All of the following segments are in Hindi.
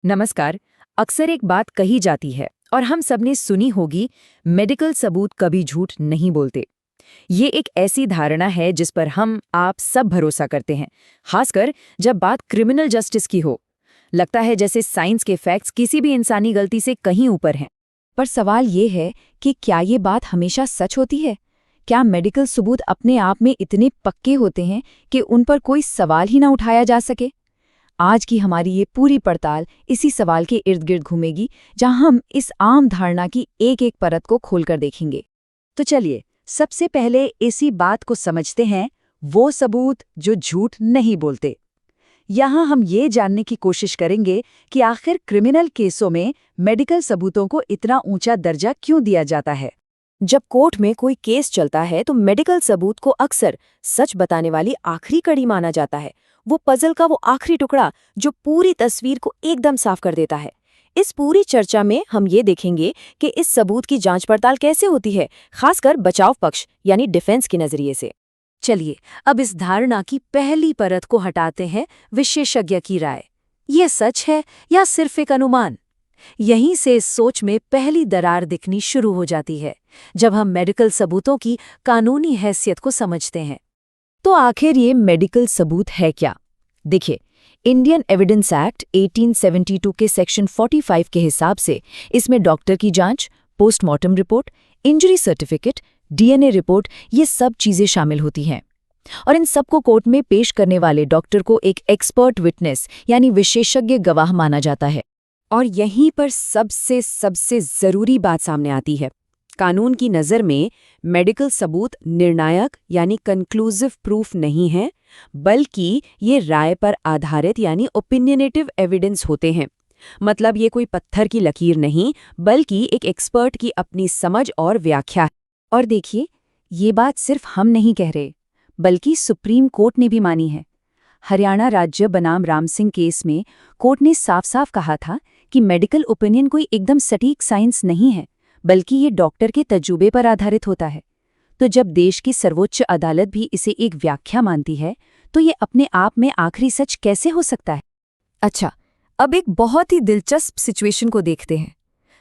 नमस्कार। अक्सर एक बात कही जाती है और हम सबने सुनी होगी, मेडिकल सबूत कभी झूठ नहीं बोलते। ये एक ऐसी धारणा है जिस पर हम आप सब भरोसा करते हैं, खासकर जब बात क्रिमिनल जस्टिस की हो। लगता है जैसे साइंस के फैक्ट्स किसी भी इंसानी गलती से कहीं ऊपर हैं। पर सवाल ये है कि क्या ये बात हमेशा सच होती है? क्या मेडिकल सबूत अपने आप में इतने पक्के होते हैं कि उन पर कोई सवाल ही ना उठाया जा सके? आज की हमारी ये पूरी पड़ताल इसी सवाल के इर्द गिर्द घूमेगी, जहां हम इस आम धारणा की एक एक परत को खोलकर देखेंगे। तो चलिए, सबसे पहले इसी बात को समझते हैं, वो सबूत जो झूठ नहीं बोलते। यहाँ हम ये जानने की कोशिश करेंगे कि आखिर क्रिमिनल केसों में मेडिकल सबूतों को इतना ऊंचा दर्जा क्यों दिया जाता है। जब कोर्ट में कोई केस चलता है तो मेडिकल सबूत को अक्सर सच बताने वाली आखिरी कड़ी माना जाता है। वो पजल का वो आखिरी टुकड़ा जो पूरी तस्वीर को एकदम साफ कर देता है। इस पूरी चर्चा में हम ये देखेंगे कि इस सबूत की जांच पड़ताल कैसे होती है, खासकर बचाव पक्ष यानी डिफेंस के नजरिए से। चलिए, अब इस धारणा की पहली परत को हटाते हैं, विशेषज्ञ की राय। ये सच है या सिर्फ एक अनुमान? यहीं से इस सोच में पहली दरार दिखनी शुरू हो जाती है, जब हम मेडिकल सबूतों की कानूनी हैसियत को समझते हैं। तो आखिर ये मेडिकल सबूत है क्या? देखिए, इंडियन एविडेंस एक्ट 1872 के सेक्शन 45 के हिसाब से इसमें डॉक्टर की जांच, postmortem report, injury certificate, DNA report, ये सब चीजें शामिल होती हैं। और इन सबको कोर्ट में पेश करने वाले डॉक्टर को एक एक्सपर्ट विटनेस यानी विशेषज्ञ गवाह माना जाता है। और यहीं पर सबसे जरूरी बात सामने आती है। कानून की नज़र में मेडिकल सबूत निर्णायक यानी कंक्लूसिव प्रूफ नहीं है, बल्कि ये राय पर आधारित यानी ओपिनियनेटिव एविडेंस होते हैं। मतलब ये कोई पत्थर की लकीर नहीं, बल्कि एक एक्सपर्ट की अपनी समझ और व्याख्या है। और देखिए, ये बात सिर्फ हम नहीं कह रहे, बल्कि सुप्रीम कोर्ट ने भी मानी है। हरियाणा राज्य बनाम राम सिंह केस में कोर्ट ने साफ साफ कहा था कि मेडिकल ओपिनियन कोई एकदम सटीक साइंस नहीं है, बल्कि ये डॉक्टर के तजुर्बे पर आधारित होता है। तो जब देश की सर्वोच्च अदालत भी इसे एक व्याख्या मानती है, तो ये अपने आप में आखिरी सच कैसे हो सकता है? अच्छा, अब एक बहुत ही दिलचस्प सिचुएशन को देखते हैं।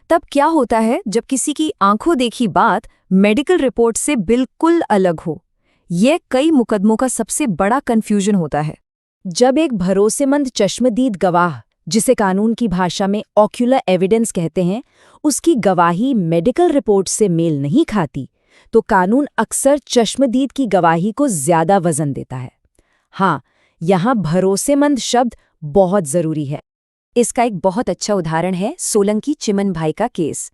तब क्या होता है जब किसी की आंखों देखी बात मेडिकल रिपोर्ट से बिल्कुल अलग हो? यह कई मुकदमों का सबसे बड़ा कंफ्यूजन होता है। जब एक भरोसेमंद चश्मदीद गवाह, जिसे कानून की भाषा में ऑक्यूलर एविडेंस कहते हैं, उसकी गवाही मेडिकल रिपोर्ट से मेल नहीं खाती, तो कानून अक्सर चश्मदीद की गवाही को ज्यादा वजन देता है। हाँ, यहाँ भरोसेमंद शब्द बहुत जरूरी है। इसका एक बहुत अच्छा उदाहरण है सोलंकी चिमन भाई का केस।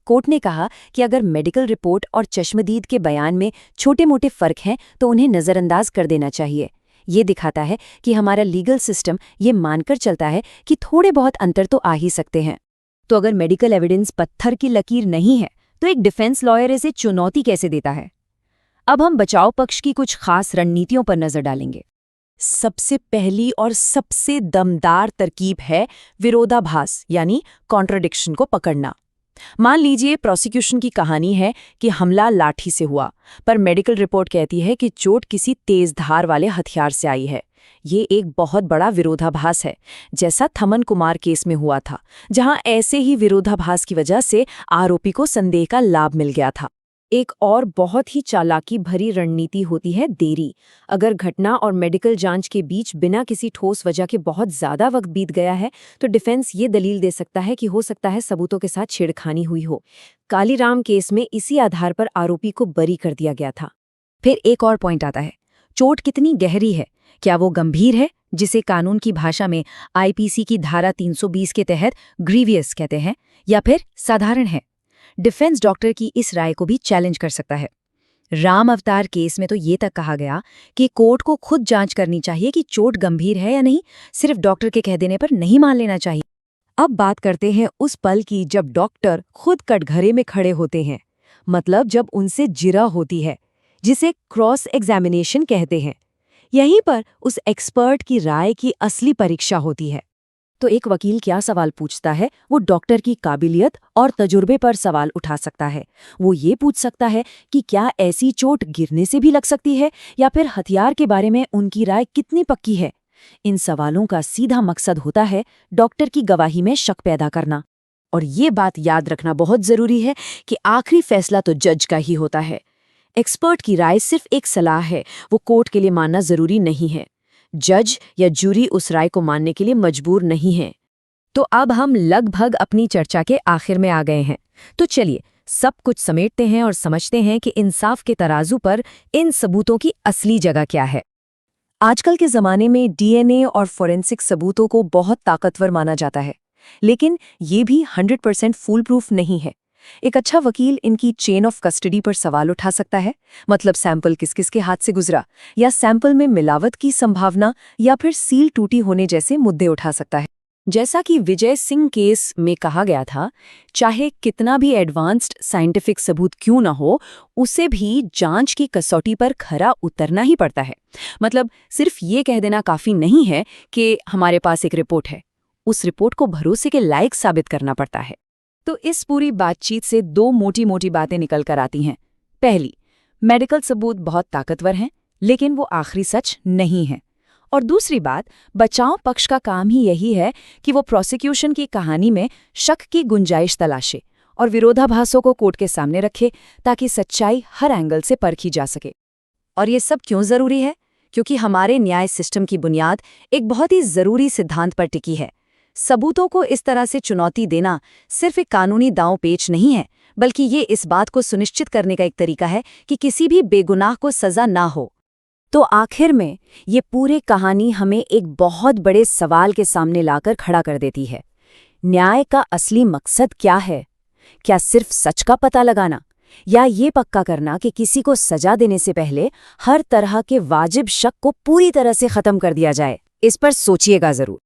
कोर्ट ने कहा कि अगर मेडिकल रिपोर्ट और चश्मदीद के बयान में छोटे मोटे फर्क हैं तो उन्हें नज़रअंदाज कर देना चाहिए। ये दिखाता है कि हमारा लीगल सिस्टम ये मानकर चलता है कि थोड़े बहुत अंतर तो आ ही सकते हैं। तो अगर मेडिकल एविडेंस पत्थर की लकीर नहीं है, तो एक डिफेंस लॉयर इसे चुनौती कैसे देता है? अब हम बचाव पक्ष की कुछ खास रणनीतियों पर नजर डालेंगे। सबसे पहली और सबसे दमदार तरकीब है विरोधाभास यानी कॉन्ट्रडिक्शन को पकड़ना। मान लीजिए प्रोसिक्यूशन की कहानी है कि हमला लाठी से हुआ, पर मेडिकल रिपोर्ट कहती है कि चोट किसी तेज धार वाले हथियार से आई है। ये एक बहुत बड़ा विरोधाभास है, जैसा थमन कुमार केस में हुआ था, जहां ऐसे ही विरोधाभास की वजह से आरोपी को संदेह का लाभ मिल गया था। एक और बहुत ही चालाकी भरी रणनीति होती है देरी। अगर घटना और मेडिकल जांच के बीच बिना किसी ठोस वजह के बहुत ज्यादा वक्त बीत गया है, तो डिफेंस ये दलील दे सकता है कि हो सकता है सबूतों के साथ छेड़खानी हुई हो। कालीराम केस में इसी आधार पर आरोपी को बरी कर दिया गया था। फिर एक और पॉइंट आता है, चोट कितनी गहरी है? क्या वो गंभीर है, जिसे कानून की भाषा में आईपीसी की धारा 320 के तहत ग्रीवियस कहते हैं, या फिर साधारण है? डिफेंस डॉक्टर की इस राय को भी चैलेंज कर सकता है। राम अवतार केस में तो ये तक कहा गया कि कोर्ट को खुद जांच करनी चाहिए कि चोट गंभीर है या नहीं, सिर्फ डॉक्टर के कह देने पर नहीं मान लेना चाहिए। अब बात करते हैं उस पल की जब डॉक्टर खुद कटघरे में खड़े होते हैं, मतलब जब उनसे जिरा होती है, जिसे क्रॉस एग्जामिनेशन कहते हैं। यहीं पर उस एक्सपर्ट की राय की असली परीक्षा होती है। तो एक वकील क्या सवाल पूछता है? वो डॉक्टर की काबिलियत और तजुर्बे पर सवाल उठा सकता है। वो ये पूछ सकता है कि क्या ऐसी चोट गिरने से भी लग सकती है, या फिर हथियार के बारे में उनकी राय कितनी पक्की है। इन सवालों का सीधा मकसद होता है डॉक्टर की गवाही में शक पैदा करना। और ये बात याद रखना बहुत जरूरी है कि आखिरी फैसला तो जज का ही होता है। एक्सपर्ट की राय सिर्फ एक सलाह है, वो कोर्ट के लिए मानना जरूरी नहीं है। जज या जूरी उस राय को मानने के लिए मजबूर नहीं है। तो अब हम लगभग अपनी चर्चा के आखिर में आ गए हैं। तो चलिए सब कुछ समेटते हैं और समझते हैं कि इंसाफ के तराजू पर इन सबूतों की असली जगह क्या है। आजकल के ज़माने में डीएनए और फोरेंसिक सबूतों को बहुत ताकतवर माना जाता है, लेकिन ये भी 100% फूल प्रूफ नहीं है। एक अच्छा वकील इनकी चेन ऑफ कस्टडी पर सवाल उठा सकता है, मतलब सैंपल किस किस के हाथ से गुजरा, या सैंपल में मिलावट की संभावना, या फिर सील टूटी होने जैसे मुद्दे उठा सकता है। जैसा कि विजय सिंह केस में कहा गया था, चाहे कितना भी एडवांस्ड साइंटिफिक सबूत क्यों न हो, उसे भी जांच की कसौटी पर खरा उतरना ही पड़ता है। मतलब सिर्फ ये कह देना काफी नहीं है कि हमारे पास एक रिपोर्ट है, उस रिपोर्ट को भरोसे के लायक साबित करना पड़ता है। तो इस पूरी बातचीत से दो मोटी मोटी बातें निकल कर आती हैं। पहली, मेडिकल सबूत बहुत ताकतवर हैं, लेकिन वो आखिरी सच नहीं है। और दूसरी बात, बचाव पक्ष का काम ही यही है कि वो प्रोसिक्यूशन की कहानी में शक की गुंजाइश तलाशे और विरोधाभासों को कोर्ट के सामने रखे, ताकि सच्चाई हर एंगल से परखी जा सके। और ये सब क्यों जरूरी है? क्योंकि हमारे न्याय सिस्टम की बुनियाद एक बहुत ही जरूरी सिद्धांत पर टिकी है। सबूतों को इस तरह से चुनौती देना सिर्फ एक कानूनी दांव पेच नहीं है, बल्कि ये इस बात को सुनिश्चित करने का एक तरीका है कि किसी भी बेगुनाह को सजा ना हो। तो आखिर में ये पूरी कहानी हमें एक बहुत बड़े सवाल के सामने लाकर खड़ा कर देती है। न्याय का असली मकसद क्या है? क्या सिर्फ सच का पता लगाना, या ये पक्का करना कि किसी को सजा देने से पहले हर तरह के वाजिब शक को पूरी तरह से खत्म कर दिया जाए? इस पर सोचिएगा जरूर।